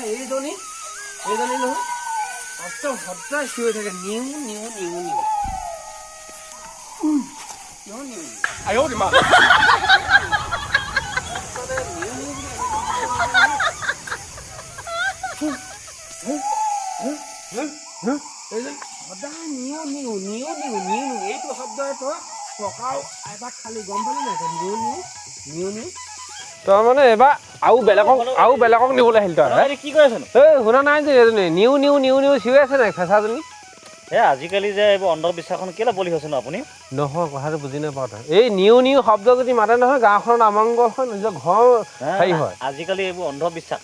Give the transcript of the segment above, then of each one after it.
এইজনী নহয় সদায় চিঞৰি থাকে নিউ নিউ নিউ নিউ আইও মা সদায় new new new new new এইটো শব্দই তই পকাও এবাৰ খালি গম পালি নাই তই নিউ নিউ নিউ নিউ তই মানে এবাৰ আৰু বেলেগক নিবলৈ আহিল তই কি কৰি আছেনো এই শুনা নাই যে এজনী নিউ নিউ নিউ নিউ চিঞৰি আছে নাই ফেঁচাজনী আজিকালি যে এইবোৰ অন্ধবিশ্বাসখন কেলে বলি হৈছে ন আপুনি নহয় কথাটো বুজি নাপাওঁ তই এই নিউ নিউ শব্দ যদি মাতে নহয় গাঁওখনত আমংগল হয় নিজৰ ঘৰ হেৰি হয় আজিকালি এইবোৰ অন্ধবিশ্বাস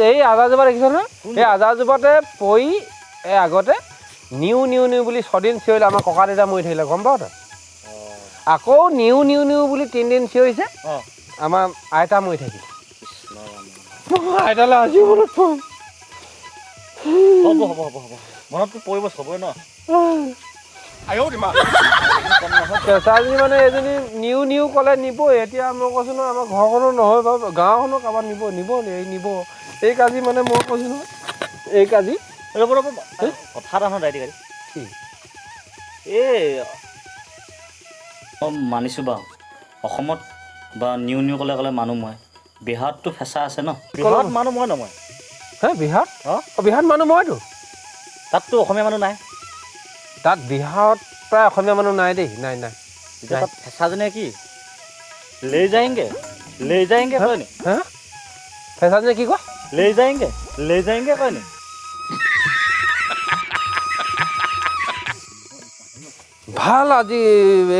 এই আজাৰ জোপা দেখিছ নহয় এই আজাৰ জোপাতে পৰি এই আগতে নিউ নিউ নিউ বুলি 6 দিন চিঞৰিলে আমাৰ ককা দেউতা মৰি থাকিলে গম পাওঁ তই আকৌ নিউ নিউ নিউ বুলি 3 দিন চিঞৰিছে আমাৰ আইতা মৰি থাকিলে আইতালৈ আজি মনত পৰে হ'ব মনততো পৰিব চবৰে ন কেঁচাজনী মানে এজনী নিউ নিউ ক'লে নিবই এতিয়া মই কৈছোঁ নহয় আমাৰ ঘৰখনো নহয় বাৰু গাঁওখনো কাৰোবাৰ নিব এই কাজি মানে মই কৈছোঁ নহয় এই কাজি ৰ'ব কথা এটা নহয় দাইটি কি এই মানিছোঁ বাৰু অসমত বা নিউ নিউ ক'লে মানুহ মই বিহাৰততো ফেঁচা আছে ন বিহাৰত মানুহ মই নময় হে বিহাৰত বিহাৰত মানুহ মইতো তাততো অসমীয়া মানুহ নাই তাত বিহাৰত প্ৰায় অসমীয়া মানুহ নাই দেই নাই এতিয়া তাত ফেঁচাজনীয়ে কি লৈ যায়গে কয় নি হা ফেঁচাজনীয়ে কি কয় লৈ যায়গে কয় নি ভাল আজি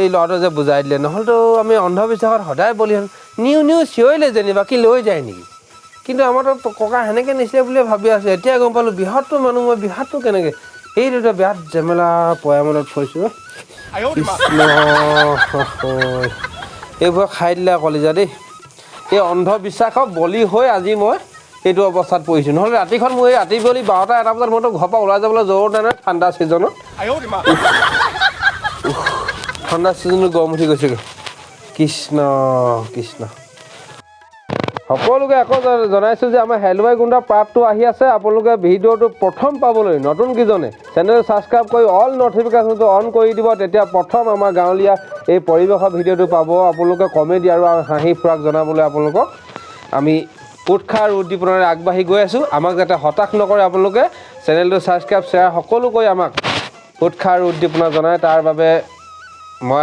এই ল'ৰাটো যে বুজাই দিলে নহ'লেতো আমি অন্ধবিশ্বাসত সদায় বলি হ'ল নিউ নিউ চিঞৰিলে যেনিবা কি লৈ যায় নেকি কিন্তু আমাৰতো ককা সেনেকৈ নিছিলে বুলিয়ে ভাবি আছোঁ এতিয়া গম পালোঁ বিহাৰতো মানুহ মই বিহাৰতো কেনেকৈ এই দুটা বিয়াত জেমেলা পয়ামলত থৈছোঁ কৃষ্ণ এইবোৰ খাই দিলে কলিজা দেই এই অন্ধবিশ্বাসৰ বলি হৈ আজি মই এইটো অৱস্থাত পৰিছোঁ নহ'লে ৰাতিখন মোৰ এই ৰাতি বলি 12টা 1টা বজাত মইতো ঘৰৰ পৰা ওলাই যাবলৈ জৰুৰ নাই ঠাণ্ডা ছিজনত ঠাণ্ডা ছিজনত গৰম উঠি গৈছেগৈ কৃষ্ণ সকলোকে আকৌ জনাইছোঁ যে আমাৰ হেলুৱাই গুণ্ডা পাৰ্টটো আহি আছে আপোনালোকে ভিডিঅ'টো প্ৰথম পাবলৈ নতুন কিজনে চেনেল ছাবস্ক্ৰাইব কৰি অল ন'টিফিকেশ্যনটো অন কৰি দিব তেতিয়া প্ৰথম আমাৰ গাঁৱলীয়া এই পৰিৱেশৰ ভিডিঅ'টো পাব আপোনালোকে কমেডি আৰু হাঁহি ফুৰাক জনাবলৈ আপোনালোকক আমি উৎসাহ আৰু উদ্দীপনাৰে আগবাঢ়ি গৈ আছোঁ আমাক যাতে হতাশ নকৰে আপোনালোকে চেনেলটো ছাবস্ক্ৰাইব শ্বেয়াৰ সকলো কৰি আমাক উৎসাহ আৰু উদ্দীপনা জনায় তাৰ বাবে মই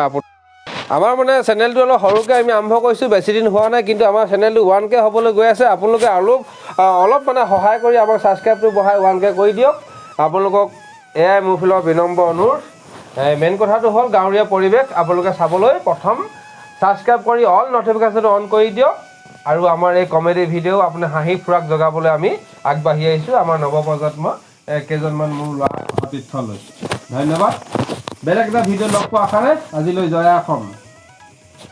আমাৰ মানে চেনেলটো অলপ সৰুকৈ আমি আৰম্ভ কৰিছোঁ বেছি দিন হোৱা নাই কিন্তু আমাৰ চেনেলটো 1K হ'বলৈ গৈ আছে আপোনালোকে অলপ মানে সহায় কৰি আমাক ছাবস্ক্ৰাইবটো বঢ়াই 1K কৰি দিয়ক আপোনালোকক এয়াই মোৰ ফালৰ বিনম্ৰ অনুৰোধ মেইন কথাটো হ'ল গাঁৱলীয়া পৰিৱেশ আপোনালোকে চাবলৈ প্ৰথম ছাবস্ক্ৰাইব কৰি অল ন'টিফিকেশ্যনটো অন কৰি দিয়ক আৰু আমাৰ এই কমেডি ভিডিঅ' আপুনি হাঁহি ফুৰাক জগাবলৈ আমি আগবাঢ়ি আহিছোঁ আমাৰ নৱপ্ৰজন্ম কেইজনমান মোৰ ল'ৰা সতীৰ্থ লৈ ধন্যবাদ বেলেগ এটা ভিডিঅ' লগ পোৱা আশাৰে আজিলৈ জয় অসম